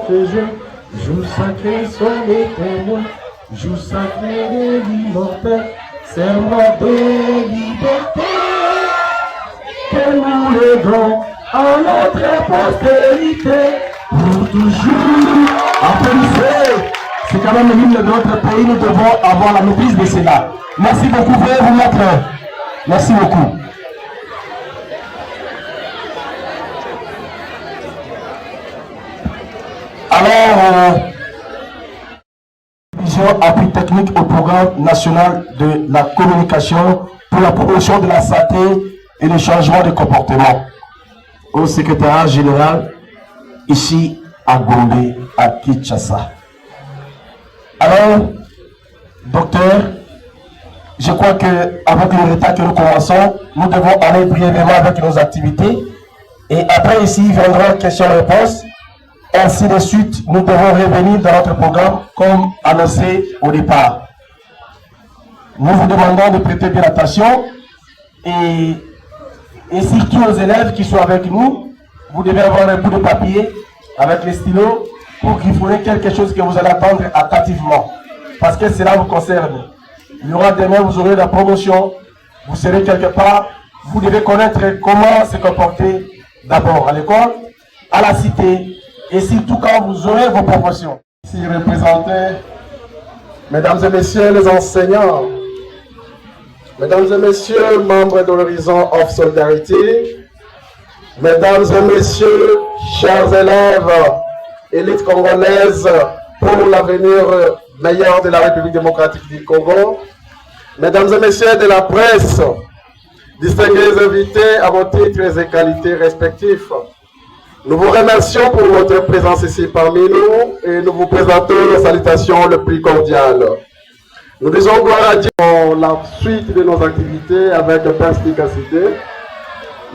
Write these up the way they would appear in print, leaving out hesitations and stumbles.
protéger. Jour sacré, soleil témoin, jour sacré de l'immortel, serment de liberté. Que nous léguons à notre postérité, pour toujours. Applaudissez. C'est quand même l'hymne de notre pays, nous devons avoir la maîtrise de cela. Merci beaucoup, veuillez vous mettre. Merci beaucoup. Alors, appui technique au programme national de la communication pour la promotion de la santé et le changement de comportement au secrétariat général ici à Gombe, à Kinshasa. Alors, docteur, je crois qu'avec le retard que nous commençons, nous devons aller brièvement avec nos activités et après ici viendra questions-réponses. Ainsi de suite, nous devons revenir dans notre programme comme annoncé au départ. Nous vous demandons de prêter bien attention et surtout aux élèves qui sont avec nous, vous devez avoir un bout de papier avec les stylos pour griffonner quelque chose que vous allez attendre attentivement. Parce que cela vous concerne. Il y aura demain, vous aurez la promotion, vous serez quelque part, vous devez connaître comment se comporter d'abord à l'école, à la cité, et surtout quand vous aurez vos promotions. Ici représentés, mesdames et messieurs les enseignants, mesdames et messieurs membres de l'Horizon of Solidarity, mesdames et messieurs, chers élèves, élite congolaise pour l'avenir meilleur de la République démocratique du Congo, mesdames et messieurs de la presse, distingués invités à vos titres et qualités respectifs, nous vous remercions pour votre présence ici parmi nous et nous vous présentons nos salutations les plus cordiales. Nous disons gloire à Dieu pour la suite de nos activités avec perspicacité.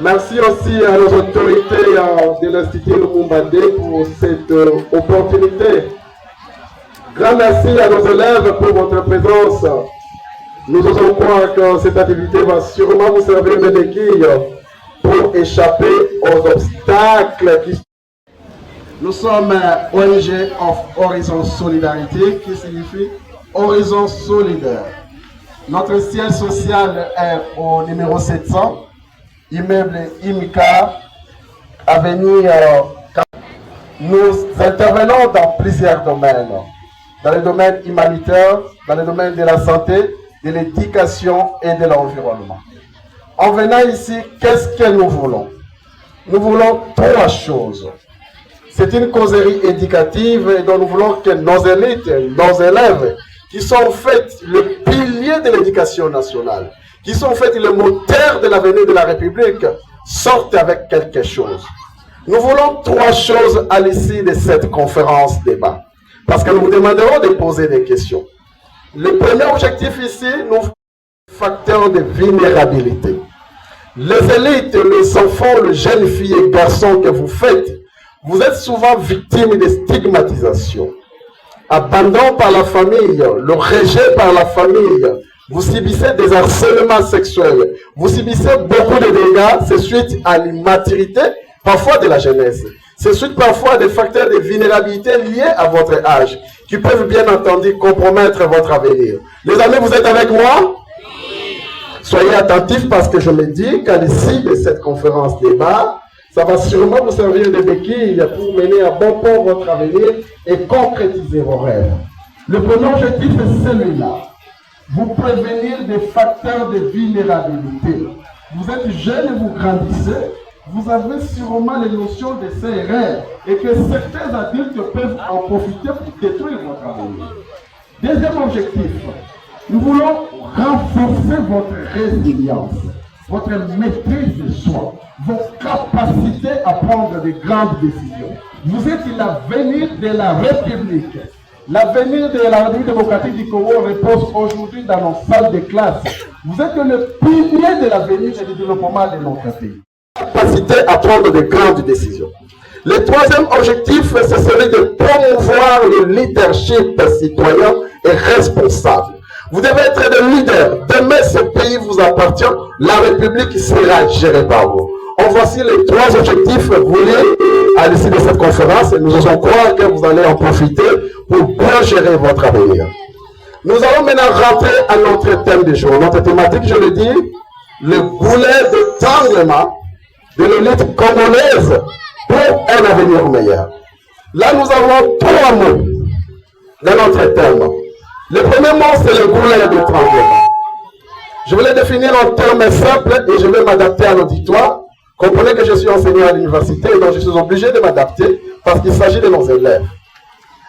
Merci aussi à nos autorités de l'Institut Lumumba pour cette opportunité. Grand merci à nos élèves pour votre présence. Nous osons croire que cette activité va sûrement vous servir de béquille pour échapper aux obstacles qui... Nous sommes ONG of Horizon Solidarité, qui signifie Horizon Solidaire. Notre siège social est au numéro 700, immeuble IMICA, avenue. Nous intervenons dans plusieurs domaines. Dans le domaine humanitaire, dans le domaine de la santé, de l'éducation et de l'environnement. En venant ici, qu'est-ce que nous voulons? Nous voulons trois choses. C'est une causerie éducative et dont nous voulons que nos élites, nos élèves, qui sont en fait le pilier de l'éducation nationale, qui sont en fait le moteur de l'avenir de la République, sortent avec quelque chose. Nous voulons trois choses à l'issue de cette conférence débat. Parce que nous vous demanderons de poser des questions. Le premier objectif ici, nous facteurs de vulnérabilité. Les élites, les enfants, les jeunes filles et garçons que vous faites, vous êtes souvent victimes de stigmatisation. Abandon par la famille, le rejet par la famille, vous subissez des harcèlements sexuels, vous subissez beaucoup de dégâts, c'est suite à l'immaturité, parfois de la jeunesse. C'est suite parfois à des facteurs de vulnérabilité liés à votre âge, qui peuvent bien entendu compromettre votre avenir. Les amis, vous êtes avec moi? Soyez attentifs parce que je me dis qu'à l'issue de cette conférence débat, ça va sûrement vous servir de béquille pour mener à bon port votre avenir et concrétiser vos rêves. Le premier objectif est celui-là. Vous prévenir des facteurs de vulnérabilité. Vous êtes jeune et vous grandissez. Vous avez sûrement les notions de CRR et que certains adultes peuvent en profiter pour détruire votre avenir. Deuxième objectif, nous voulons renforcer votre résilience, votre maîtrise de soi, vos capacités à prendre de grandes décisions. Vous êtes l'avenir de la République. L'avenir de la République démocratique du Congo repose aujourd'hui dans nos salles de classe. Vous êtes le pilier de l'avenir et du développement de notre pays. Capacité à prendre de grandes décisions. Le troisième objectif, c'est celui de promouvoir le leadership citoyen et responsable. Vous devez être des leaders. Demain, ce pays vous appartient. La République sera gérée par vous. Voici les 3 objectifs voulus à l'issue de cette conférence et nous osons croire que vous allez en profiter pour bien gérer votre avenir. Nous allons maintenant rentrer à notre thème du jour. Notre thématique, je le dis, le goulet d'étranglement de l'élite congolaise pour un avenir meilleur. Là, nous avons 3 mots dans notre thème. Le premier mot, c'est le goulet d'étranglement. Je vais le définir en termes simples et je vais m'adapter à l'auditoire. Comprenez que je suis enseignant à l'université et donc je suis obligé de m'adapter parce qu'il s'agit de nos élèves.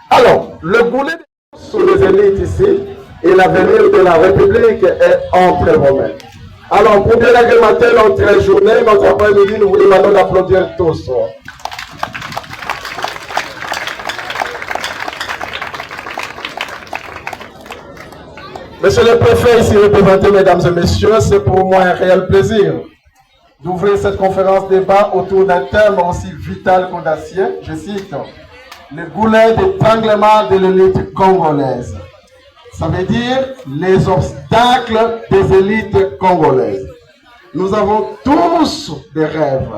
Alors, le goulet sur les élites ici et l'avenir de la République est entre vos mains. Alors, pour bien agrémenter notre journée, notre après-midi, nous vous demandons d'applaudir tous. Monsieur le préfet, ici représenté, mesdames et messieurs, c'est pour moi un réel plaisir d'ouvrir cette conférence débat autour d'un thème aussi vital qu'audacieux. Je cite, le goulet d'étranglement de l'élite congolaise. Ça veut dire les obstacles des élites congolaises. Nous avons tous des rêves.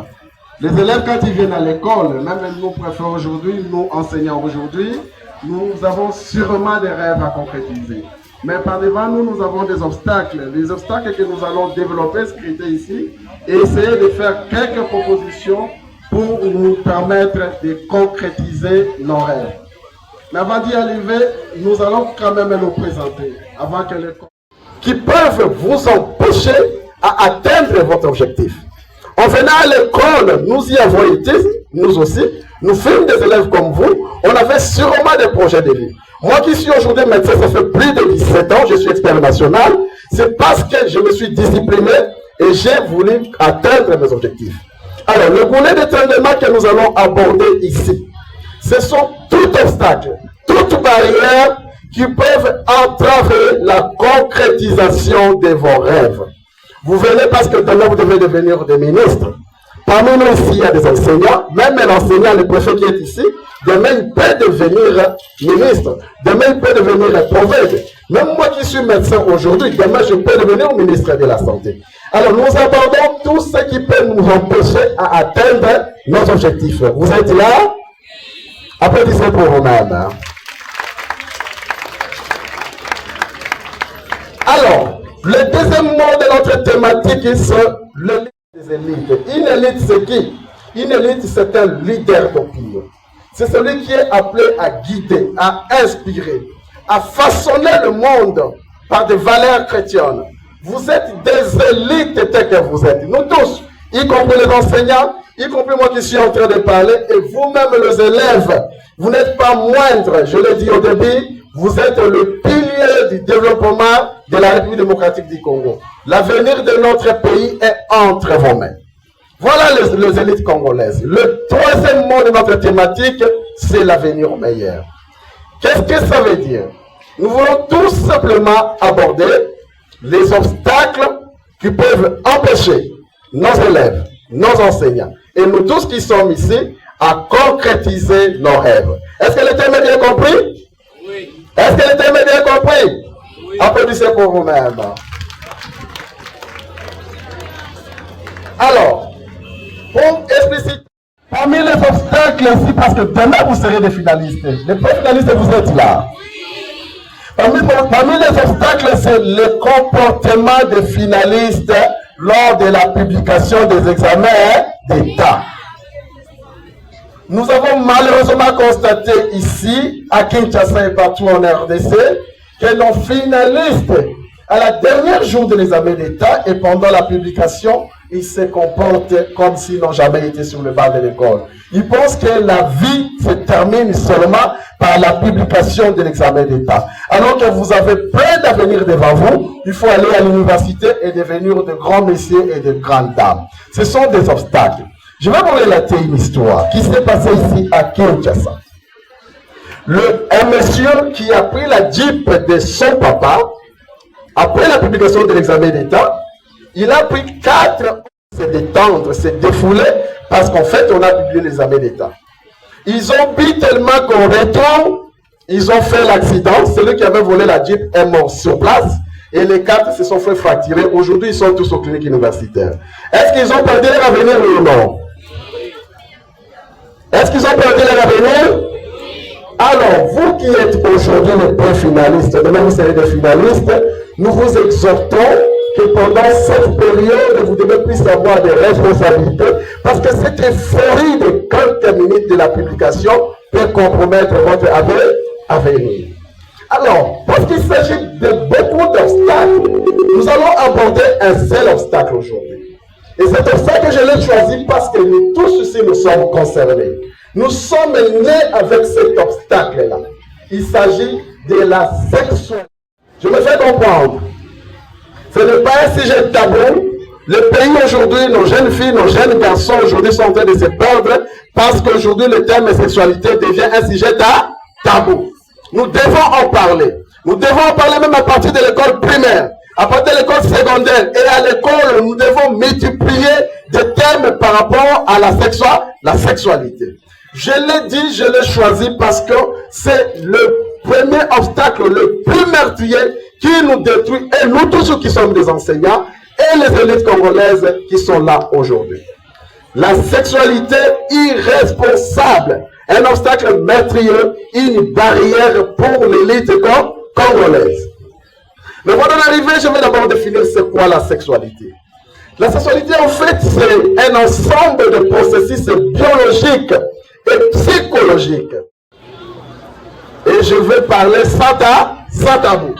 Les élèves, quand ils viennent à l'école, même nous préférons aujourd'hui, nous enseignants aujourd'hui, nous avons sûrement des rêves à concrétiser. Mais par devant nous, nous avons des obstacles. Les obstacles que nous allons développer, scruter ici, et essayer de faire quelques propositions pour nous permettre de concrétiser nos rêves. Mais avant d'y arriver, nous allons quand même nous présenter, avant que les qui peuvent vous empêcher à atteindre votre objectif. En venant à l'école, nous y avons été, nous aussi, nous fûmes des élèves comme vous, on avait sûrement des projets de vie. Moi qui suis aujourd'hui médecin, ça fait plus de 17 ans, je suis expert national, c'est parce que je me suis discipliné et j'ai voulu atteindre mes objectifs. Alors, le goulet d'étranglement que nous allons aborder ici, ce sont tout obstacle, toute barrière qui peuvent entraver la concrétisation de vos rêves. Vous venez parce que demain vous devez devenir des ministres. Parmi nous ici, il y a des enseignants, même l'enseignant, le préfet qui est ici, demain il peut devenir ministre, demain il peut devenir prophète. Même moi qui suis médecin aujourd'hui, demain je peux devenir ministre de la Santé. Alors nous abordons tout ce qui peut nous empêcher à atteindre nos objectifs. Vous êtes là? Applaudissez pour vous-même. Alors, le deuxième mot de notre thématique, c'est l'élite des élites. Une élite, c'est qui? Une élite, c'est un leader d'opinion. C'est celui qui est appelé à guider, à inspirer, à façonner le monde par des valeurs chrétiennes. Vous êtes des élites telles que vous êtes. Nous tous, y compris les enseignants, y compris moi qui suis en train de parler, et vous-même les élèves, vous n'êtes pas moindres, je l'ai dit au début, vous êtes le pilier du développement de la République démocratique du Congo. L'avenir de notre pays est entre vos mains. Voilà les élites congolaises. Le troisième mot de notre thématique, c'est l'avenir meilleur. Qu'est-ce que ça veut dire? Nous voulons tout simplement aborder les obstacles qui peuvent empêcher nos élèves, nos enseignants et nous tous qui sommes ici à concrétiser nos rêves. Est-ce que le thème est bien compris? Oui. Est-ce que le thème est bien compris? Oui. Applaudissez pour vous-même. Alors, pour expliciter, parmi les obstacles ici, parce que demain vous serez des finalistes. Les finalistes, vous êtes là. Parmi les obstacles, c'est le comportement des finalistes lors de la publication des examens d'État. Nous avons malheureusement constaté ici, à Kinshasa et partout en RDC, que nos finalistes, à la dernière jour de l'examen d'État et pendant la publication, ils se comportent comme s'ils n'ont jamais été sur le banc de l'école. Ils pensent que la vie se termine seulement par la publication de l'examen d'État. Alors que vous avez plein d'avenir devant vous, il faut aller à l'université et devenir de grands messieurs et de grandes dames. Ce sont des obstacles. Je vais vous relater une histoire qui s'est passée ici à Kinshasa. Un monsieur qui a pris la Jeep de son papa, après la publication de l'examen d'État, il a pris 4 ans de se détendre, se défouler, parce qu'en fait, on a publié l'examen d'État. Ils ont bu tellement qu'au retour, ils ont fait l'accident. Celui qui avait volé la Jeep est mort sur place. Et les 4 se sont fait fracturer. Aujourd'hui, ils sont tous aux cliniques universitaires. Est-ce qu'ils ont perdu leur avenir ou non? Est-ce qu'ils ont perdu leur avenir? Alors, vous qui êtes aujourd'hui les pré-finalistes, demain vous serez des finalistes, nous vous exhortons que pendant cette période, vous devez plus avoir des responsabilités, parce que cette euphorie de quelques minutes de la publication peut compromettre votre avenir. Alors, parce qu'il s'agit de beaucoup d'obstacles, nous allons aborder un seul obstacle aujourd'hui. Et cet obstacle, je l'ai choisi parce que nous tous ici, nous sommes concernés. Nous sommes nés avec cet obstacle-là. Il s'agit de la sexualité. Je me fais comprendre. Ce n'est pas un sujet tabou. Le pays aujourd'hui, nos jeunes filles, nos jeunes garçons aujourd'hui sont en train de se perdre parce qu'aujourd'hui le terme sexualité devient un sujet tabou. Nous devons en parler. Nous devons en parler même à partir de l'école primaire, à partir de l'école secondaire. Et à l'école, nous devons multiplier des termes par rapport à la sexualité. Je l'ai dit, je l'ai choisi parce que c'est le premier obstacle, le plus meurtrier qui nous détruit. Et nous tous ceux qui sommes des enseignants et les élites congolaises qui sont là aujourd'hui. La sexualité irresponsable, un obstacle meurtrier, une barrière pour l'élite congolaise. Mais avant d'en arriver, je vais d'abord définir c'est quoi la sexualité. La sexualité, en fait, c'est un ensemble de processus biologiques et psychologiques. Et je vais parler sans tabou.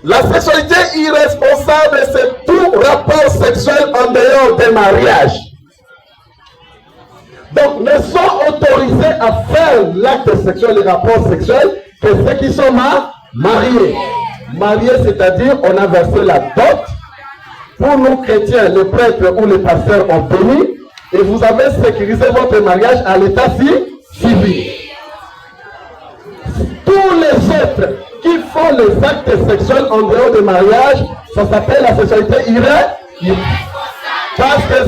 La sexualité irresponsable, c'est tout rapport sexuel en dehors des mariages. Donc, ne sont autorisés à faire l'acte sexuel, les rapports sexuels, que ceux qui sont mariés. Mariés, c'est-à-dire, on a versé la dot. Pour nous chrétiens, les prêtres ou les pasteurs ont béni. Et vous avez sécurisé votre mariage à l'état civil. Tous les autres qui font les actes sexuels en dehors du mariage, ça s'appelle la sexualité irresponsable. Parce que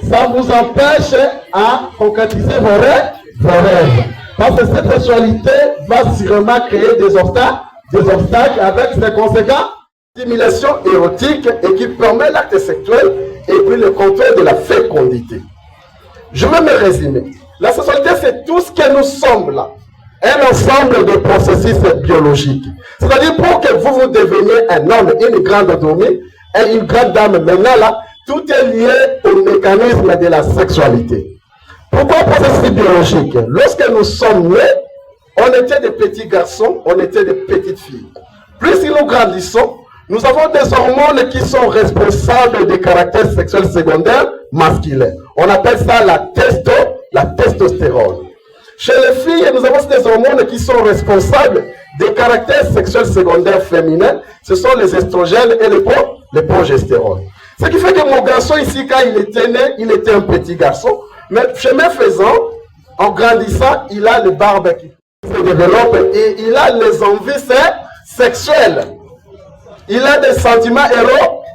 ça vous empêche à concrétiser vos rêves. Parce que cette sexualité va sûrement créer des obstacles avec ses conséquences. Stimulation érotique et qui permet l'acte sexuel et puis le contrôle de la fécondité. Je vais me résumer. La sexualité, c'est tout ce que nous sommes là. Un ensemble de processus biologiques. C'est-à-dire pour que vous deveniez un homme, une grande dame et une grande dame, maintenant là, tout est lié au mécanisme de la sexualité. Pourquoi processus biologique? Lorsque nous sommes nés, on était des petits garçons, on était des petites filles. Plus nous grandissons, nous avons des hormones qui sont responsables des caractères sexuels secondaires masculins. On appelle ça la testostérone. Chez les filles, nous avons des hormones qui sont responsables des caractères sexuels secondaires féminins. Ce sont les estrogènes et les progestérone. Ce qui fait que mon garçon ici, quand il était né, il était un petit garçon. Mais chemin faisant, en grandissant, il a les barbes qui se développent et il a les envies sexuelles. Il a des sentiments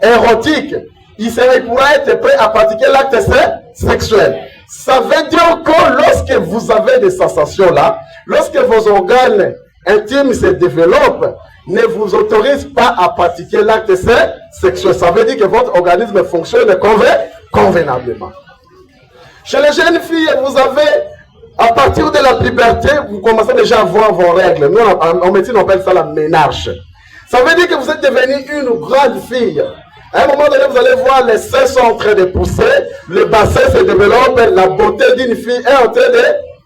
érotiques. Il pourra être prêt à pratiquer l'acte sexuel. Ça veut dire que lorsque vous avez des sensations là, lorsque vos organes intimes se développent, ne vous autorise pas à pratiquer l'acte sexuel. Ça veut dire que votre organisme fonctionne convenablement. Chez les jeunes filles, vous avez, à partir de la puberté, vous commencez déjà à voir vos règles. Nous, en médecine, on appelle ça la ménarche. Ça veut dire que vous êtes devenue une grande fille. À un moment donné, vous allez voir les seins sont en train de pousser, le bassin se développe, la beauté d'une fille est en train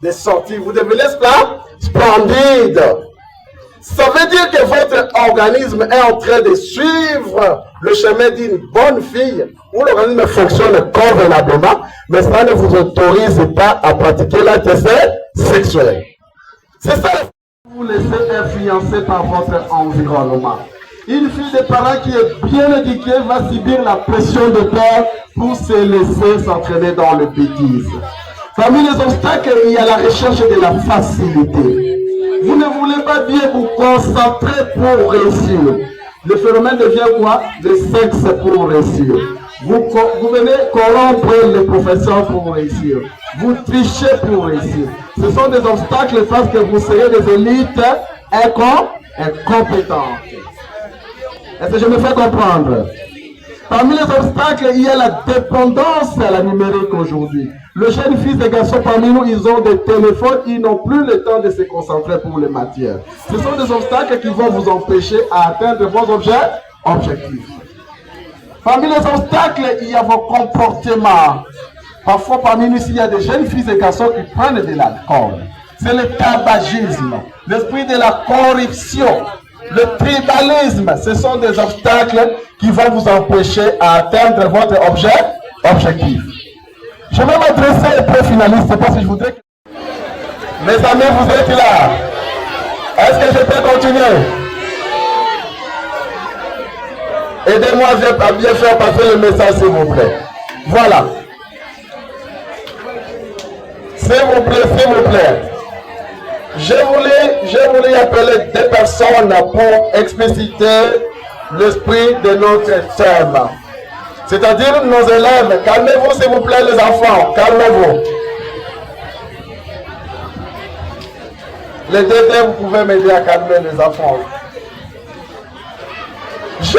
de sortir. Vous devenez splendide. Ça veut dire que votre organisme est en train de suivre le chemin d'une bonne fille, où l'organisme fonctionne convenablement, mais ça ne vous autorise pas à pratiquer l'acte sexuel. C'est ça. Vous laissez influencer par votre environnement. Une fille de parents qui est bien éduquée va subir la pression de père pour se laisser s'entraîner dans le bêtise. Parmi les obstacles, il y a la recherche de la facilité. Vous ne voulez pas bien vous concentrer pour réussir. Le phénomène devient quoi? Le sexe pour réussir. Vous venez corrompre les professeurs pour réussir. Vous trichez pour réussir. Ce sont des obstacles parce que vous serez des élites incompétentes. Est-ce que je me fais comprendre? Parmi les obstacles, il y a la dépendance à la numérique aujourd'hui. Les jeunes filles et garçons parmi nous, ils ont des téléphones, ils n'ont plus le temps de se concentrer pour les matières. Ce sont des obstacles qui vont vous empêcher à atteindre vos objectifs. Parmi les obstacles, il y a vos comportements. Parfois, parmi nous, il y a des jeunes filles et garçons qui prennent de l'alcool. C'est le tabagisme, l'esprit de la corruption, le tribalisme. Ce sont des obstacles qui vont vous empêcher à atteindre votre objectif. Je vais m'adresser aux pré-finalistes parce que je voudrais que... Mes amis, vous êtes là. Est-ce que je peux continuer? Aidez-moi à bien faire passer le message, s'il vous plaît. Voilà. S'il vous plaît. Je voulais appeler des personnes pour expliciter l'esprit de notre thème. C'est-à-dire nos élèves. Calmez-vous, s'il vous plaît, les enfants. Calmez-vous. Les DT, vous pouvez m'aider à calmer les enfants. Je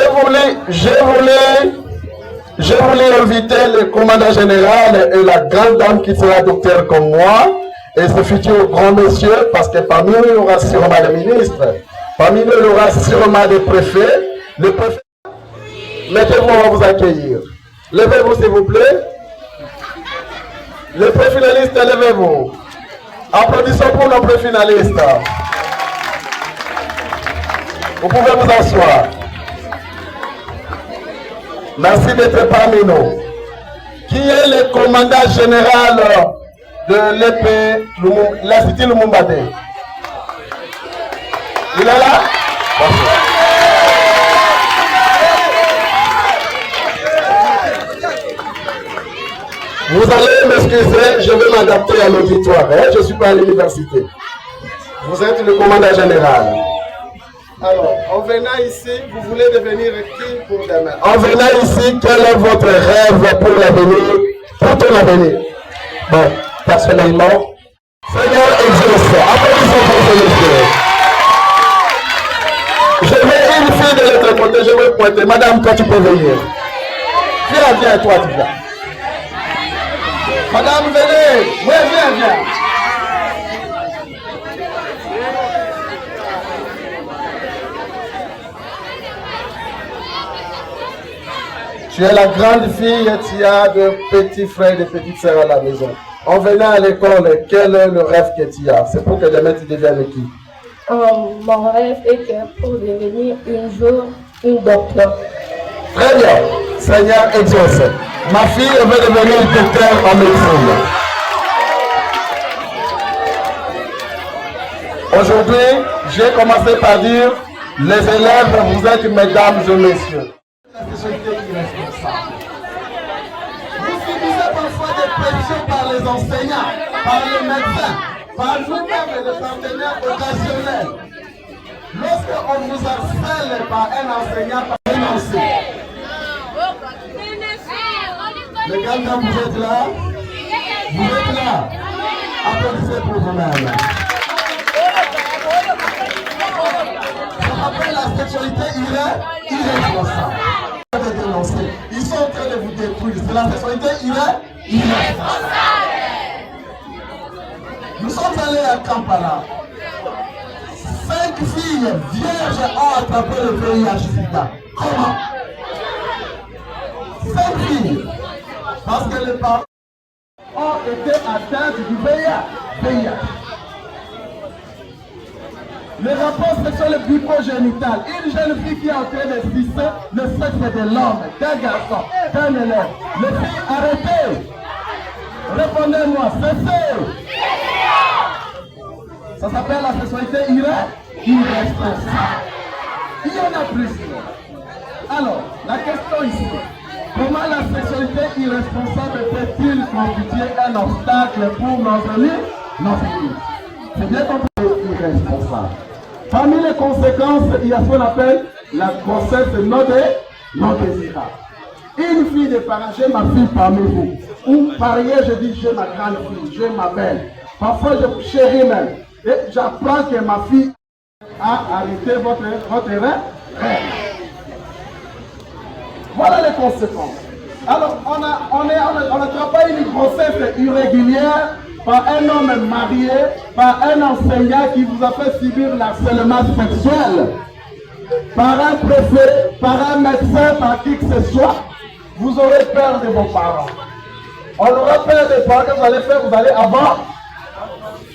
voulais inviter le commandant général et la grande dame qui sera docteur comme moi et ce futur grand monsieur, parce que parmi nous, il y aura sûrement des ministres, parmi nous, il y aura sûrement des préfets. Les préfets, mettez-vous, on va vous accueillir. Levez-vous, s'il vous plaît. Les préfinalistes, levez-vous. Applaudissons pour nos préfinalistes. Vous pouvez vous asseoir. Merci d'être parmi nous. Qui est le commandant général de l'épée, l'Institut Lumumba Day? Il est là? Vous allez m'excuser, je vais m'adapter à l'auditoire. Je ne suis pas à l'université. Vous êtes le commandant général. Alors, en venant ici, vous voulez devenir qui pour demain? En venant ici, quel est votre rêve pour l'avenir, pour ton avenir? Bon, personnellement, Seigneur exauce. Applaudissons pour ce monsieur. Je vais une fille de l'autre côté, je vais pointer. Madame, toi tu peux venir. Viens, toi tu viens. Madame, venez. Oui, viens. Tu es la grande fille et tu as de petits frères et de petites sœurs à la maison. En venant à l'école, quel est le rêve que tu as? C'est pour que demain tu deviennes qui? Mon rêve est que pour devenir un jour une docteur. Très bien. Seigneur exauce. Ma fille veut devenir docteur en médecine. Aujourd'hui, j'ai commencé par dire, les élèves, vous êtes mesdames et messieurs. La société irresponsable. Vous subissez parfois des pressions par les enseignants, par les médecins, par nous-mêmes les partenaires occasionnels. Lorsqu'on vous harcèle par un enseignant, par un enseignant. Les gars, vous êtes là? Vous êtes là? Applaudissez pour vous-même. Ça s'appelle la sexualité irresponsable. Ils sont en train de vous détruire. C'est la sexualité irresponsable. Nous sommes allés à Kampala. 5 filles vierges ont attrapé le VIH-Sida. Comment? 5 filles. Parce que les parents ont été atteints du VIH. Les rapports sexuels bucco-génital. Une jeune fille qui est en train de sucer le sexe de l'homme, d'un garçon, d'un élève. Les filles, arrêtez. Répondez-moi, cessez. Ça s'appelle la sexualité irresponsable. Il y en a plusieurs. Alors, la question ici, comment la sexualité irresponsable peut-il constituer un obstacle pour nos filles? C'est bien compris, irresponsable. Parmi les conséquences, il y a ce qu'on appelle la grossesse non désirable. Une fille des parents, j'ai ma fille parmi vous. Ou parier, je dis j'ai ma grande fille, j'ai ma belle. Parfois je chéris même. Et j'apprends que ma fille a arrêté votre rêve. Voilà les conséquences. Alors, on n'attrape pas une grossesse irrégulière par un homme marié, par un enseignant qui vous a fait subir l'harcèlement sexuel, par un préfet, par un médecin, par qui que ce soit. Vous aurez peur de vos parents. On aura peur des parents que vous allez faire, vous allez avorter.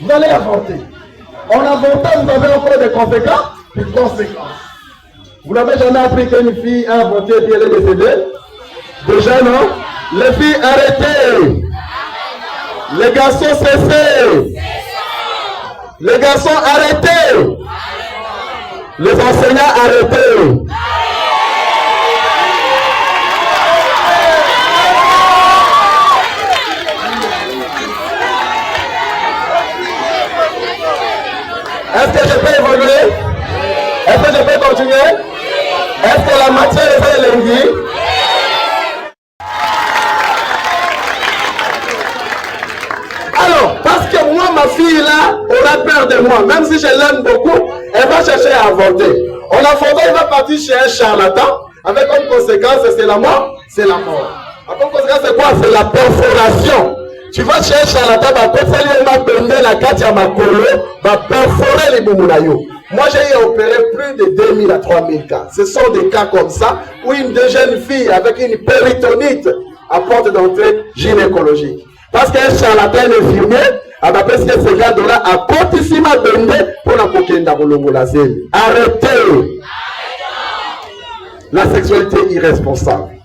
Vous allez avorter. En avortant, vous avez encore des conséquences. Vous n'avez jamais appris qu'une fille a avorté et puis elle est décédée? Déjà non? Les filles, arrêtez! Les garçons, cessez! Les garçons, arrêtez! Les enseignants, arrêtez! Est-ce que je peux évoluer? Est-ce que je peux continuer? Est-ce que la matière est lundi? Alors, parce que moi, ma fille là, aura peur de moi. Même si je l'aime beaucoup, elle va chercher à avorter. En avortant, elle va partir chez un charlatan. Avec comme conséquence, c'est la mort. C'est la mort. Comme conséquence, c'est quoi? C'est la perforation. Tu vas chez un charlatan, la carte à ma colo, va perforer les boumounayo. Moi, j'ai opéré plus de 2000 à 3000 cas. Ce sont des cas comme ça où une jeune fille avec une péritonite à porte d'entrée gynécologique. Parce qu'un charlatan infirmier, à ma presque $50 à portissima donné pour la coquine arrêtez la sexualité irresponsable.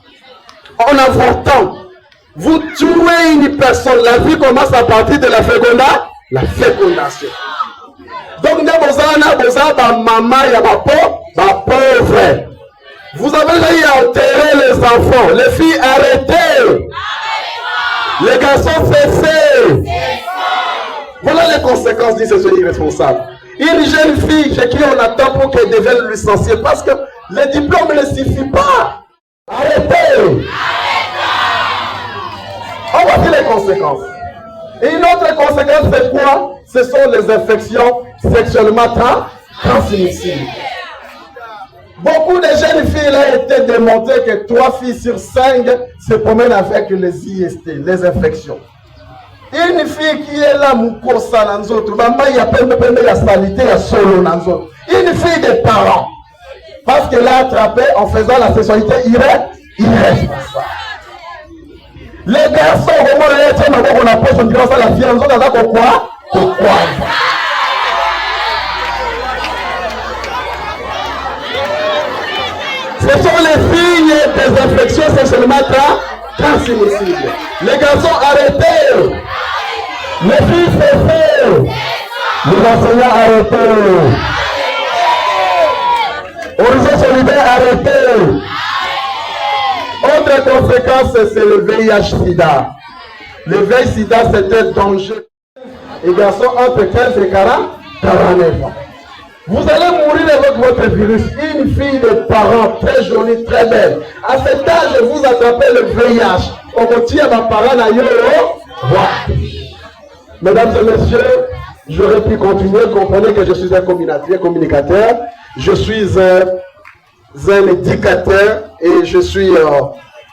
En avortant, vous tuez une personne. La vie commence à partir de la fécondation. Donc, maman, il y a ma pauvre. Vous avez déjà enterré les enfants. Les filles, arrêtez. Les garçons, cessez. Voilà les conséquences d'une sexualité irresponsable. Une jeune fille chez qui on attend pour qu'elle devienne licenciée parce que le diplôme ne suffit pas. Arrêtez. On voit les conséquences. Et une autre conséquence, c'est quoi? Ce sont les infections sexuellement transmissibles. Beaucoup de jeunes filles là étaient démontré que 3 filles sur 5 se promènent avec les IST, les infections. Une fille qui est là, mukosa nanzoto, maman il y a plein de salité, il y a solo nanzoto. Une fille des parents, parce qu'elle a attrapé en faisant la sexualité irresponsable. Les garçons, on a posé une grâce à la fille, on a quoi? Ce sont les filles des infections sexuellement transmissibles. Les garçons, arrêtez. Les filles, cessez. Les enseignants, arrêtez. Horizon solidaire, arrêtez. Autre conséquence, c'est le VIH-Sida. Le VIH-Sida, c'est un danger. Les garçons entre 15 et 49 ans. Vous allez mourir avec votre virus. Une fille de parents très jolie, très belle. À cet âge, vous attrapez le VIH. On retient ma parole à Yoro. Mesdames et messieurs, j'aurais pu continuer. Comprenez que je suis un communicateur. Je suis un éducateur et je suis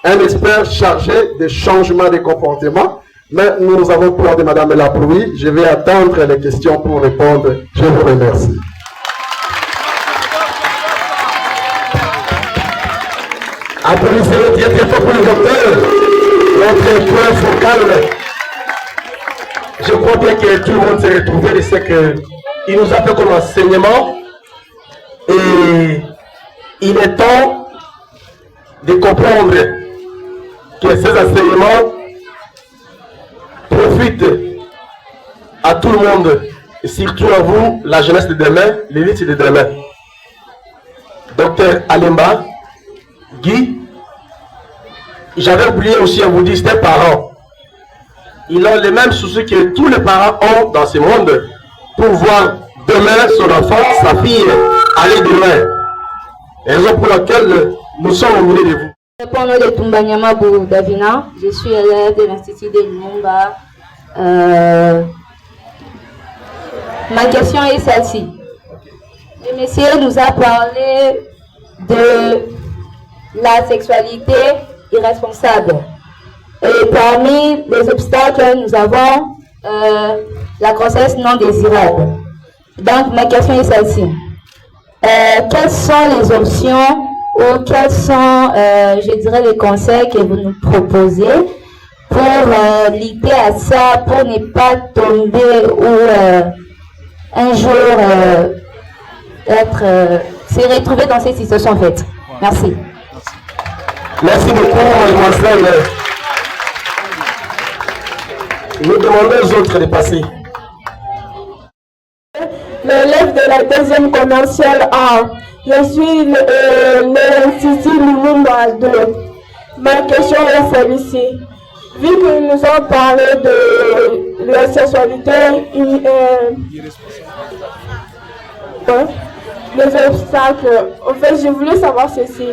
un expert chargé des changements de comportement. Mais nous avons peur de Madame Laprouille. Je vais attendre les questions pour répondre. Je vous remercie. Applaudissez le très fort pour le docteur. Notre point focal. Je crois bien que tout le monde s'est retrouvé. C'est qu'il nous a fait comme enseignement. Et il est temps de comprendre que ces enseignements profitent à tout le monde, et surtout à vous, la jeunesse de demain, l'élite de demain. Docteur Alemba, Guy, j'avais oublié aussi à vous dire, c'est parents. Ils ont les mêmes soucis que tous les parents ont dans ce monde pour voir demain son enfant, sa fille, aller demain. Raison pour laquelle nous sommes au milieu de vous. Pour le nom de Tumbanyama Bou Davina, je suis élève de l'Institut de Lumumba. Ma question est celle-ci. Le monsieur nous a parlé de la sexualité irresponsable. Et parmi les obstacles, nous avons la grossesse non désirable. Donc, ma question est celle-ci. Quelles sont les options ou quels sont, je dirais, les conseils que vous nous proposez pour lutter à ça, pour ne pas tomber ou un jour se retrouver dans cette situation en fait. Merci. Merci beaucoup, mademoiselle. Nous demandons aux autres de passer. L'élève de la deuxième commerciale A. Je suis l'Institut Lumumba 2. Ma question est celle-ci. Vu que nous avons parlé de la sexualité, les obstacles, en fait, je voulais savoir ceci.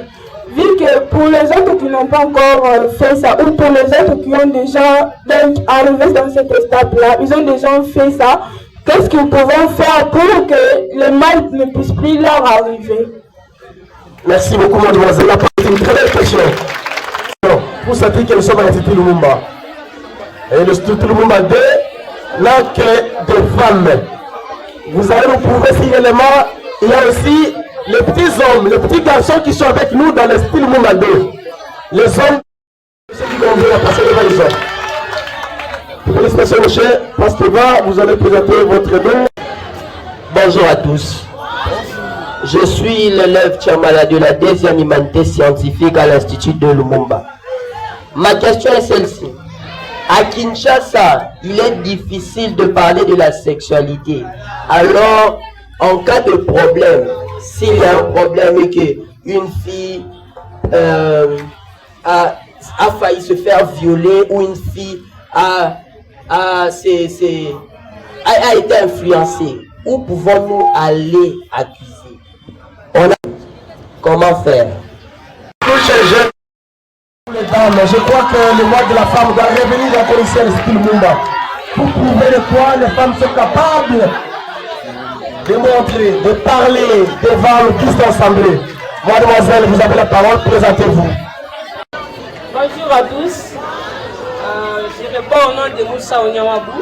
Vu que pour les autres qui n'ont pas encore fait ça, ou pour les autres qui ont déjà arrivé dans cette étape-là, ils ont déjà fait ça, qu'est-ce qu'ils pourront faire pour que le mal ne puisse plus leur arriver? Merci beaucoup, mademoiselle. C'est une très belle question. Pour ça dire que nous sommes à l'Institut Lumumba. Et l'Institut Lumumba 2 n'a que des femmes. Vous allez nous prouver si réellement il y a aussi les petits hommes, les petits garçons qui sont avec nous dans l'Institut Lumumba 2. Les hommes, ceux qui vont venir passer devant les hommes. Félicitations, monsieur. Pasteva, vous allez présenter votre nom. Bonjour à tous. Je suis l'élève Tchamala de la deuxième humanité scientifique à l'Institut de Lumumba. Ma question est celle-ci. À Kinshasa, il est difficile de parler de la sexualité. Alors, en cas de problème, s'il y a un problème et qu'une fille a failli se faire violer ou une fille a été influencée, où pouvons-nous aller accuser? Comment faire? Les dames, je crois que le mois de la femme doit revenir encore ici à l'Institut Lumumba pour prouver de quoi les femmes sont capables de montrer, de parler devant le Christ assemblée. Mademoiselle, vous avez la parole, présentez-vous. Bonjour à tous. Je réponds au nom de Moussa Onyamabou,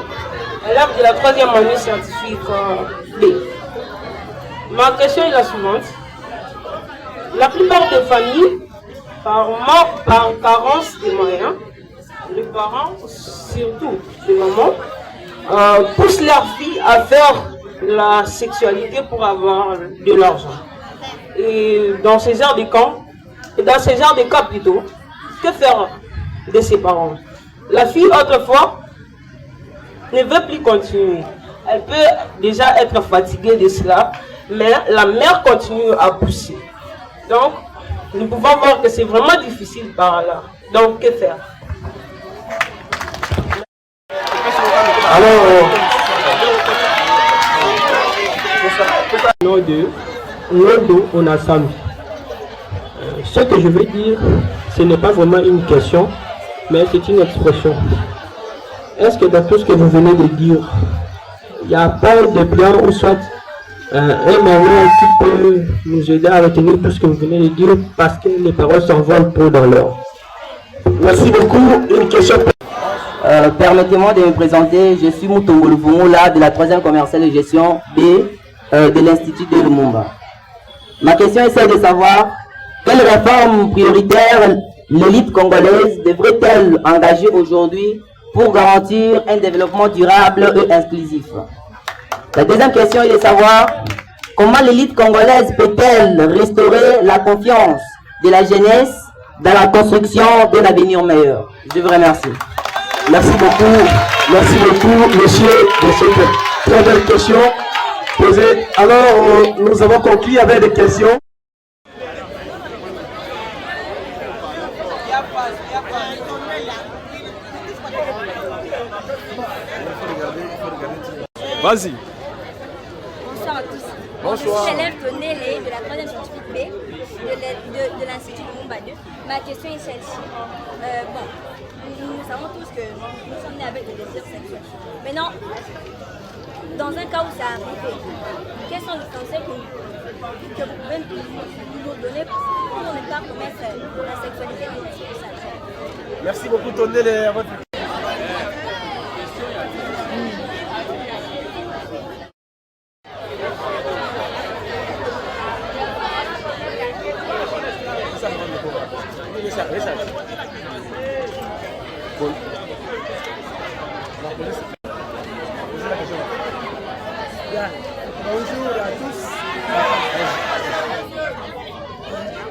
élève de la 3e année scientifique B. Ma question est la suivante. La plupart des familles, par carence de moyens, les parents, surtout les mamans, poussent leurs filles à faire la sexualité pour avoir de l'argent. Et dans ces genres de cas, plutôt, que faire de ses parents? La fille, autrefois, ne veut plus continuer. Elle peut déjà être fatiguée de cela, mais la mère continue à pousser. Donc, nous pouvons voir que c'est vraiment difficile par là. Donc, que faire? Alors, nom de Londo Onasami. Ce que je veux dire, ce n'est pas vraiment une question, mais c'est une expression. Est-ce que dans tout ce que vous venez de dire, il n'y a pas de plan ou soit un moment qui peut nous aider à retenir tout ce que vous venez de dire parce que les paroles s'envolent trop dans l'air? merci beaucoup. Une question. Permettez-moi de me présenter. Je suis Moutongo Luvumula de la 3e commerciale de gestion B de l'Institut de Lumumba. Ma question est celle de savoir quelles réformes prioritaires l'élite congolaise devrait-elle engager aujourd'hui pour garantir un développement durable et inclusif? La deuxième question est de savoir comment l'élite congolaise peut-elle restaurer la confiance de la jeunesse dans la construction d'un avenir meilleur? Je vous remercie. Merci beaucoup, monsieur, de cette très belle question posée. Alors, nous avons conclu avec des questions. Vas-y. Bonsoir à tous. Bonsoir. Je suis l'élève Tonélé de la 3e scientifique B de l'Institut Lumumba 2. Ma question est celle-ci. Nous savons tous que nous sommes nés avec des désirs sexuels. Maintenant, dans un cas où ça arrive, quels sont les conseils que vous pouvez nous donner pour ne pas commettre la sexualité irresponsable? Merci beaucoup, Tondé, votre... Bonjour à tous.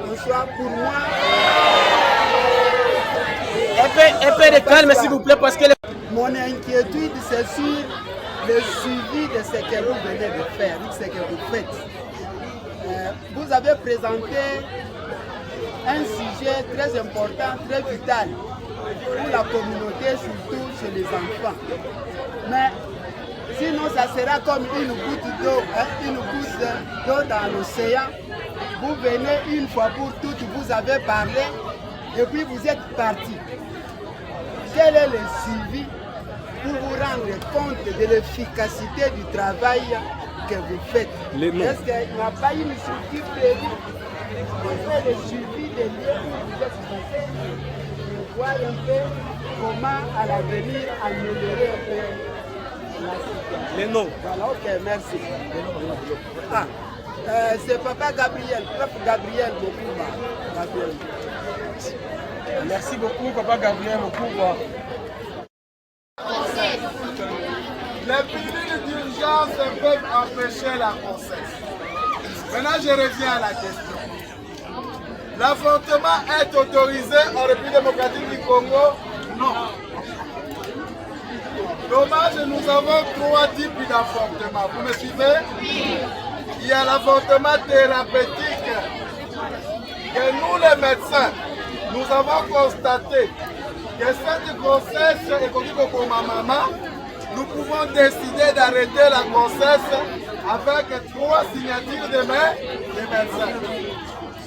Bonsoir pour moi. Un peu de calme s'il vous plaît parce que... Mon inquiétude c'est sur le suivi de ce que vous venez de faire, ce que vous faites. Vous avez présenté un sujet très important, très vital pour la communauté, surtout chez les enfants. Mais sinon, ça sera comme une goutte d'eau dans l'océan. Vous venez une fois pour toutes, vous avez parlé et puis vous êtes parti. Quel est le suivi pour vous rendre compte de l'efficacité du travail que vous faites? Est-ce qu'il n'y a pas une structure prévue pour faire le suivi des lieux où vous êtes passé pour voir un peu comment à l'avenir améliorer un peu la situation? Les noms. Voilà, ok, merci. C'est Papa Gabriel, Prof Gabriel Mokuba. Gabriel. Merci beaucoup, Papa Gabriel Mokuba. Les pilules d'urgence peuvent empêcher la grossesse. Maintenant, je reviens à la question. L'avortement est autorisé en République démocratique du Congo? Non. Dommage, nous avons 3 types d'avortement. Vous me suivez? Oui. Il y a l'avortement thérapeutique que nous, les médecins, nous avons constaté que cette grossesse est conduite pour ma maman. Nous pouvons décider d'arrêter la grossesse avec 3 signatures de mes médecins.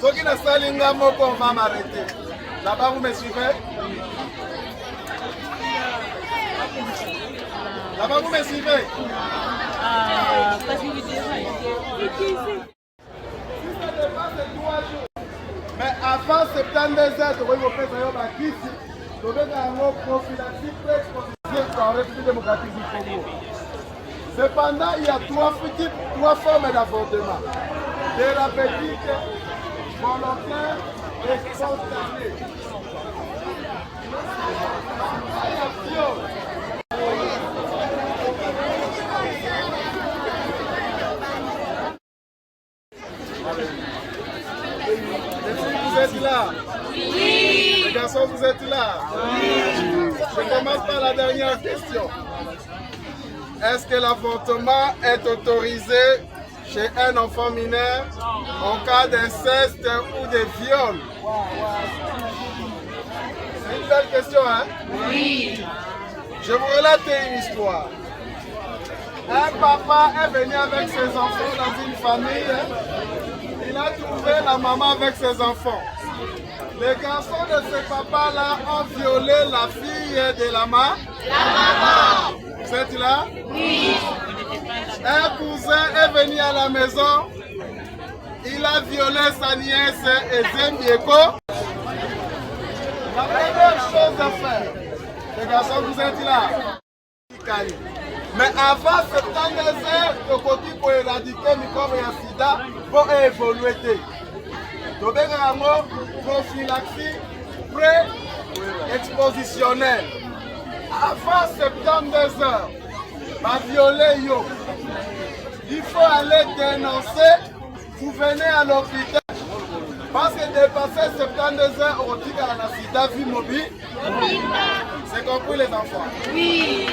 Ceux qui ne savent pas, on va m'arrêter. Là-bas, vous me suivez? Là-bas, vous me suivez? Mais avant 72 heures, vous pouvez vous faire un kiss. Vous pouvez faire un prophylaxie pré-exposition en République démocratique du Congo. Cependant, il y a 3 formes d'avortement. Thérapeutique, volontaire et spontané. Vous êtes là? Oui. Les garçons, vous êtes là? Oui. Je commence par la dernière question. Est-ce que l'avortement est autorisé chez un enfant mineur en cas d'inceste ou de viol? C'est une belle question, hein? Oui. Je vous relate une histoire. Un papa est venu avec ses enfants dans une famille. Il a trouvé la maman avec ses enfants. Les garçons de ce papa-là ont violé la fille de la maman. Vous êtes là? Oui. Un cousin est venu à la maison. Il a violé sa nièce Ezembieko. La première chose à faire, les garçons, vous êtes là? Mais avant 72 heures, le côté pour éradiquer le microbe et le sida, pour évoluer. Donc, prophylaxie pré-expositionnelle. Avant 72 heures, ma violer yo. Il faut aller dénoncer. Vous venez à l'hôpital. Parce que dépasser 72 heures au tigre à la sida, vie mobile. C'est compris les enfants? Oui.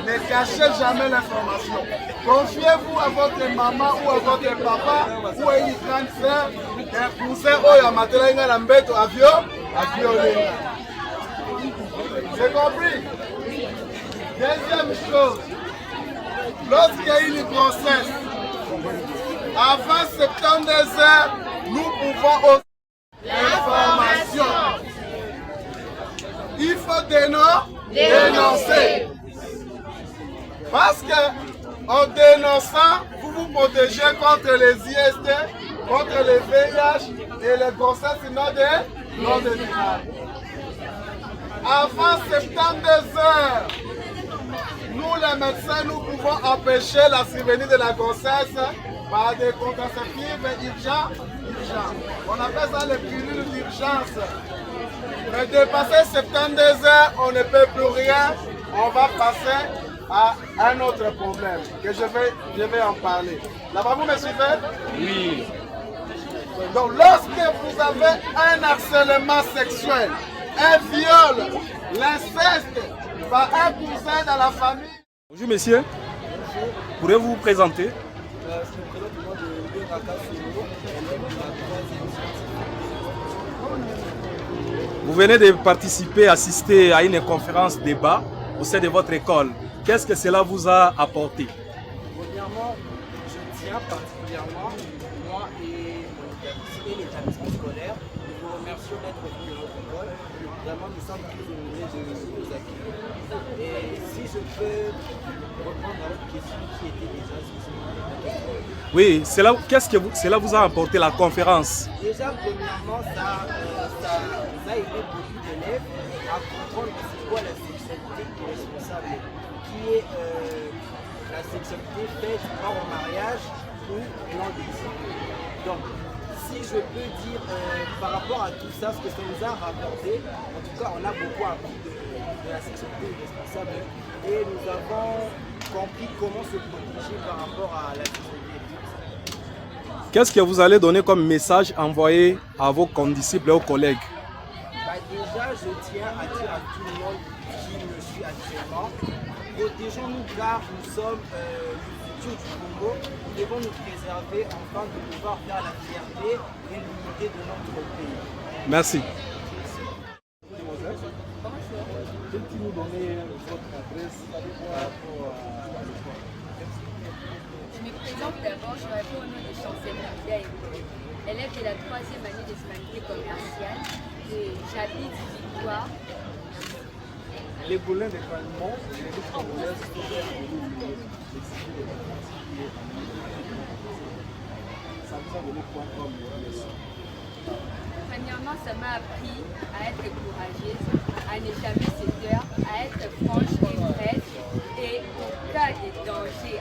Ne cachez jamais l'information. Confiez-vous à votre maman ou à votre papa ou à une grande sœur, un cousin ou à matela la mbête à violer. C'est compris? Deuxième chose, lorsqu'il y a une grossesse, avant 72 heures, nous pouvons aussi l'information. Il faut dénoncer. Parce que en dénonçant, vous vous protégez contre les IST, contre les VIH et les grossesses non désirables. Avant 72 heures, nous les médecins, nous pouvons empêcher la survenue de la grossesse par des contraceptifs urgents. On appelle ça les pilules d'urgence. Mais dépasser 72 heures, on ne peut plus rien. On va passer à un autre problème que je vais en parler. Là-bas, vous me suivez? Oui. Donc, lorsque vous avez un harcèlement sexuel, un viol, l'inceste par un cousin dans la famille. Bonjour messieurs, pourrez-vous vous présenter? Vous venez de participer, assister à une conférence débat au sein de votre école. Qu'est-ce que cela vous a apporté? Premièrement, je tiens particulièrement, moi et l'établissement scolaire, nous vous remercions d'être venus dans notre école. Vraiment, nous sommes très honorés de vous accueillir. Et si je peux reprendre à votre question qui était déjà sur Oui, qu'est-ce que cela vous a apporté la conférence? Déjà, premièrement, ça a aidé beaucoup d'élèves à comprendre c'est quoi la sexualité qui est responsable, qui est la sexualité faite par un mariage ou non désiré. Donc, si je peux dire par rapport à tout ça, ce que ça nous a rapporté, en tout cas, on a beaucoup appris de la sexualité responsable et nous avons compris comment se protéger par rapport à la sexualité. Qu'est-ce que vous allez donner comme message envoyé à vos condisciples et aux collègues? Déjà, je tiens à dire à tout le monde qui me suit actuellement, protégeons-nous car nous sommes le futur du Congo. Nous devons nous préserver afin de pouvoir faire la fierté et l'unité de notre pays. Merci. Peut-il nous donner votre adresse par rapport à l'école? Je me présente d'abord, je réponds au nom de Chancel Nadia, élève de la 3e année des humanités commerciales. J'habite Victoire. Les boulins de calmement, les luttes congolaises ça vous a donné quoi comme leçon? Premièrement, ça m'a appris à être courageuse, à ne jamais se taire, à être franche et prête, et en cas de danger,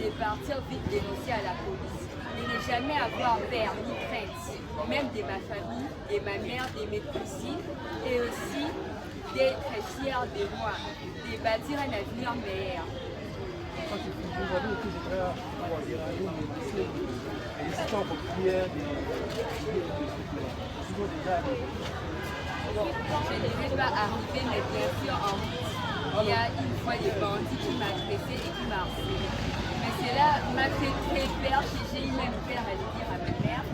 de partir vite dénoncer à la police. Et ne jamais avoir peur ni crainte, même de ma famille, de ma mère, de mes cousines, et aussi d'être fière de moi, de bâtir un avenir meilleur. Je ne vais pas arriver, mais bien sûr en route. Il y a une fois des bandits qui m'agressaient et qui m'ont harcelé. Mais cela m'a fait très peur, j'ai eu même peur à le dire à ma mère.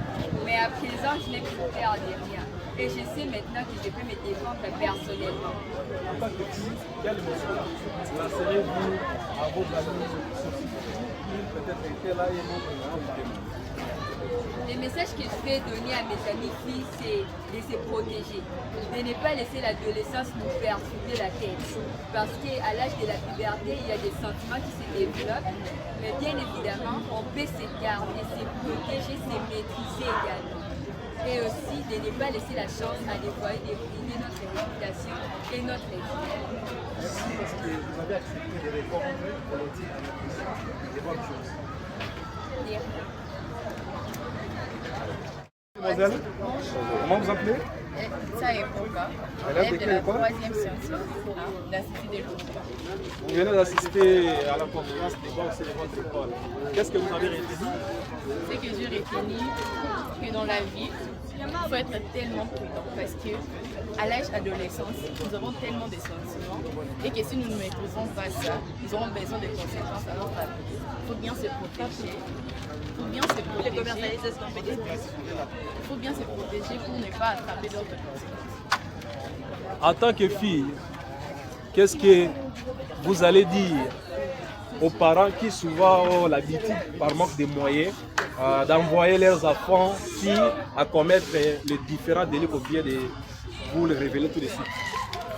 Mais à présent, je n'ai plus peur de rien. Et je sais maintenant que je peux me défendre personnellement. En tant que fille, quel message lancerez-vous à vos amis qui peut-être étaient là et non vraiment? Le message que je vais donner à mes amis filles, c'est de se protéger, de ne pas laisser l'adolescence nous perturber la tête. Parce qu'à l'âge de la puberté, il y a des sentiments qui se développent, mais bien évidemment, on peut se garder, se protéger, se maîtriser également. Et aussi de ne pas laisser la chance à dévoiler, débriller notre réputation et notre vie. Merci parce que vous avez accepté de répondre volontiers à nos questions. Des bonnes choses. Mademoiselle, comment vous appelez? Ça est Boka, élève de la 3e scientifique d'Institut de l'Ouvre. Vous venez d'assister à la conférence débat au sein de votre école. Qu'est-ce que vous avez retenu? Ce que j'ai retenu, que dans la vie, il faut être tellement prudent parce que à l'âge adolescence, nous avons tellement de sentiments et que si nous ne maîtrisons pas ça, nous aurons besoin de conséquences à notre avenir. Il faut bien se protéger. Il faut bien se protéger. Il faut bien se protéger pour ne pas attraper d'autres conséquences. En tant que fille, qu'est-ce que vous allez dire aux parents qui souvent ont l'habitude, par manque de moyens, d'envoyer leurs enfants filles à commettre les différents délits au biais vous le révélez tout de suite.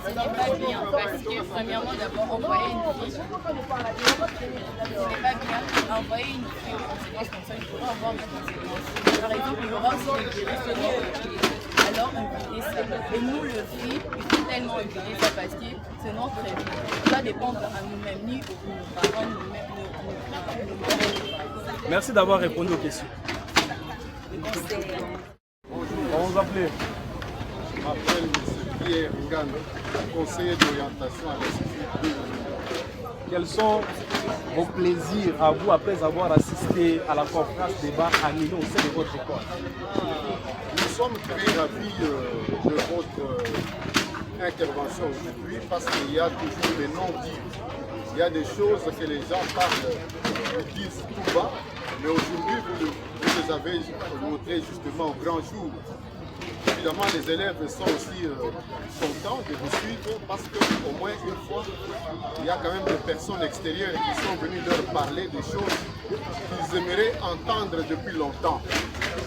Ce n'est pas bien parce que, premièrement, d'abord, envoyer une fille, ce n'est pas bien. Envoyer une fille aux conséquences comme ça, il faudra avoir des conséquences. Par exemple, il y aura aussi des guérisons. Alors, éviter ça. Et nous, le filles, il faut tellement éviter ça parce que c'est notre vie. Ça va dépendre à nous-mêmes, ni aux parents, nous-mêmes. Merci d'avoir répondu aux questions. On vous appelle. Je m'appelle M. Pierre Ngano, conseiller d'orientation à l'Institut. Quels sont vos plaisirs à vous après avoir assisté à la conférence débat animée au sein de votre école? Nous sommes très ravis de votre intervention aujourd'hui parce qu'il y a toujours des non-dits. Il y a des choses que les gens parlent, ils disent tout bas, mais aujourd'hui vous les avez montrées justement au grand jour. Évidemment, les élèves sont aussi contents de vous suivre parce qu'au moins une fois, il y a quand même des personnes extérieures qui sont venues leur parler des choses qu'ils aimeraient entendre depuis longtemps.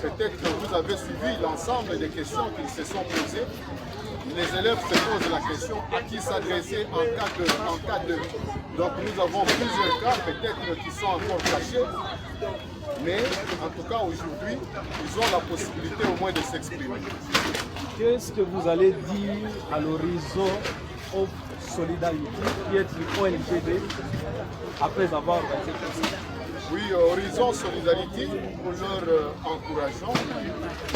Peut-être que vous avez suivi l'ensemble des questions qu'ils se sont posées. Les élèves se posent la question à qui s'adresser en cas de. Donc nous avons plusieurs cas peut-être qui sont encore cachés. Mais en tout cas aujourd'hui, ils ont la possibilité au moins de s'exprimer. Qu'est-ce que vous allez dire à l'horizon of Solidarity, qui est une ONGD, après avoir organisé tout ça? Oui, Horizon Solidarity, nous leur encourageons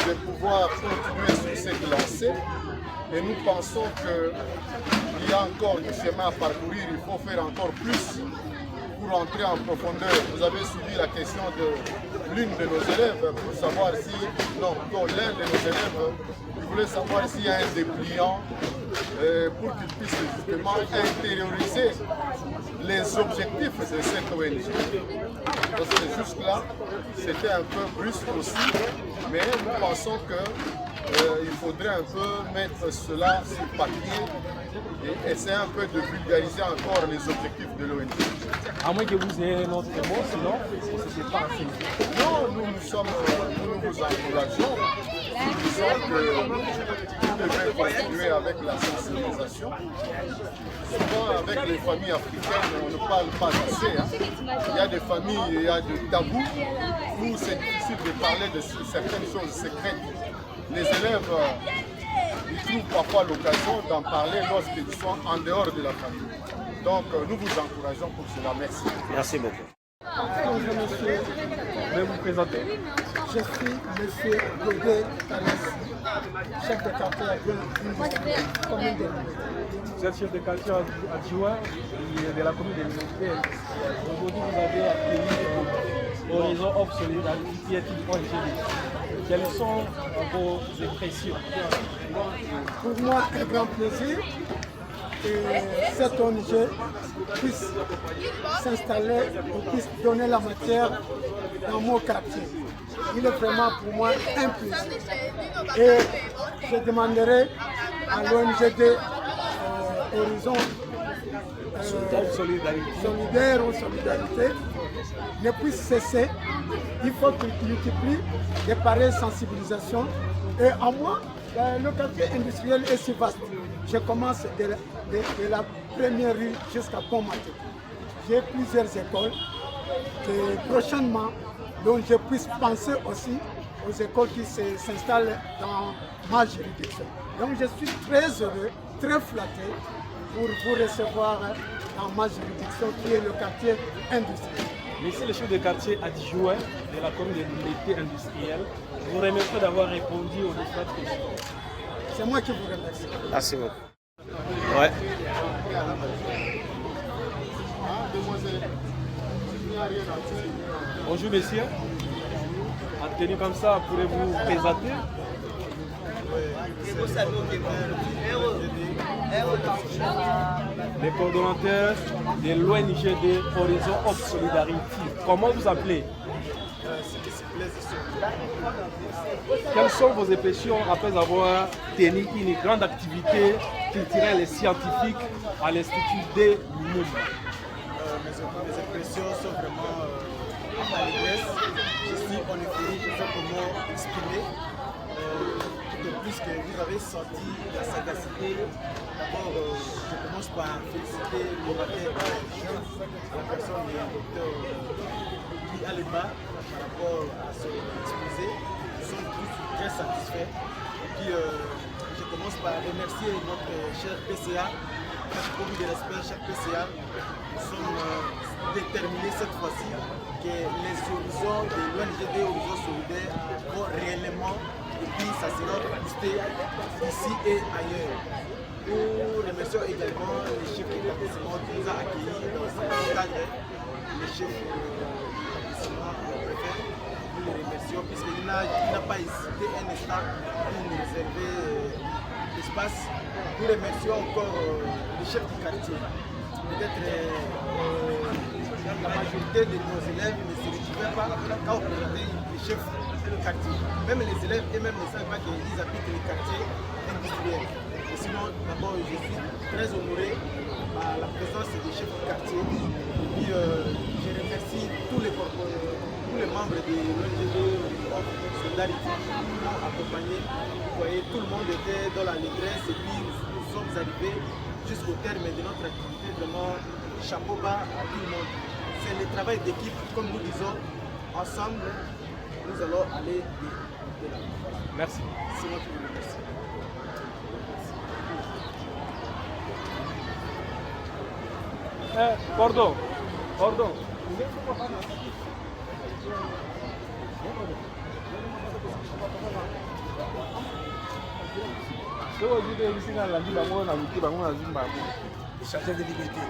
de pouvoir continuer sur cette lancée. Et nous pensons qu'il y a encore du chemin à parcourir, il faut faire encore plus pour entrer en profondeur. Vous avez suivi la question de l'une de nos élèves pour savoir si, non, l'un de nos élèves, il voulait savoir s'il y a un dépliant pour qu'il puisse justement intérioriser les objectifs de cette ONG. Donc juste là, c'était un peu brusque aussi, mais nous pensons qu'il faudrait un peu mettre cela sur papier et essayer un peu de vulgariser encore les objectifs de l'ONG. À moins que vous ayez un autre mot, sinon, ce n'est pas assez. Non, nous vous encourageons. Nous disons que vous devez continuer avec la sensibilisation. Souvent, avec les familles africaines, on ne parle pas assez. Il y a des familles, il y a des tabous où c'est difficile de parler de certaines choses secrètes. Les élèves, ils trouvent parfois l'occasion d'en parler lorsqu'ils sont en dehors de la famille. Donc, nous vous encourageons pour cela. Merci. Merci beaucoup. Vous pouvez vous présenter? Je suis M. Godé Thalès, chef de quartier de commune de Limité. Vous êtes chef de quartier adjoint de la commune de Limité. Aujourd'hui, vous avez accueilli Horizon of Solidarity, qui est une ONG. Quelles sont vos impressions? Pour moi, un grand plaisir que cette ONG puisse s'installer et puisse donner la matière dans mon quartier. Il est vraiment pour moi un plaisir. Et je demanderai à l'ONGD Horizon Solidaire ou Solidarité ne puisse cesser. Il faut qu'il multiplie des pareilles sensibilisations. Et à moi, le quartier industriel est si vaste. Je commence de la première rue jusqu'à Pont-Maté. J'ai plusieurs écoles et prochainement, donc je puisse penser aussi aux écoles qui s'installent dans ma juridiction. Donc je suis très heureux, très flatté pour vous recevoir dans ma juridiction qui est le quartier industriel. Merci le chef de quartier adjoint de la commune de Limité industrielle. Je vous remercie d'avoir répondu aux différentes questions. C'est moi qui vous remercie. Merci beaucoup. Ouais. Bonjour messieurs. En tenue comme ça, pourrez-vous présenter? Les coordonnateurs de l'ONGD Horizon of Solidarity. Comment vous appelez? Quelles sont vos impressions après avoir tenu une grande activité culturelle et scientifique à l'Institut de Lumumba? Mes impressions sont vraiment à l'allégresse. Je suis en euphorie, je sais comment exprimer. d'autant plus que vous avez senti la sagacité. D'abord, je commence par féliciter le matin à la personne du docteur Guy Alema par rapport à son exposé. Nous sommes tous très satisfaits. Et puis, je commence par remercier notre cher PCA. Merci beaucoup de respect, cher PCA. Nous sommes déterminés cette fois-ci que les horizons de l'ONGD Horizons Solidaires vont réellement, et puis ça sera boosté ici et ailleurs. Nous remercions également les chefs d'établissement qui nous ont accueillis dans ce cadre, les chefs d'établissement, le préfet. Nous les remercions puisqu'il n'a pas hésité un instant pour nous réserver l'espace. Nous remercions encore les chefs du quartier. Peut-être la majorité de nos élèves ne se retrouvaient pas quand on présentait les chefs du quartier. Même les élèves eux-mêmes ne savent pas qu'ils habitent les quartiers industriels. Et sinon, d'abord, je suis très honoré par la présence des chefs du quartier. Et puis, je remercie tous les membres de l'ONGD Solidarité qui m'ont accompagné. Vous voyez, tout le monde était dans la détresse et puis nous sommes arrivés jusqu'au terme de notre activité. Vraiment, chapeau bas à tout le monde. C'est le travail d'équipe, comme nous disons, ensemble, nous allons aller de là. Merci. C'est moi qui vous remercie. Pardon. Chargé de liberté.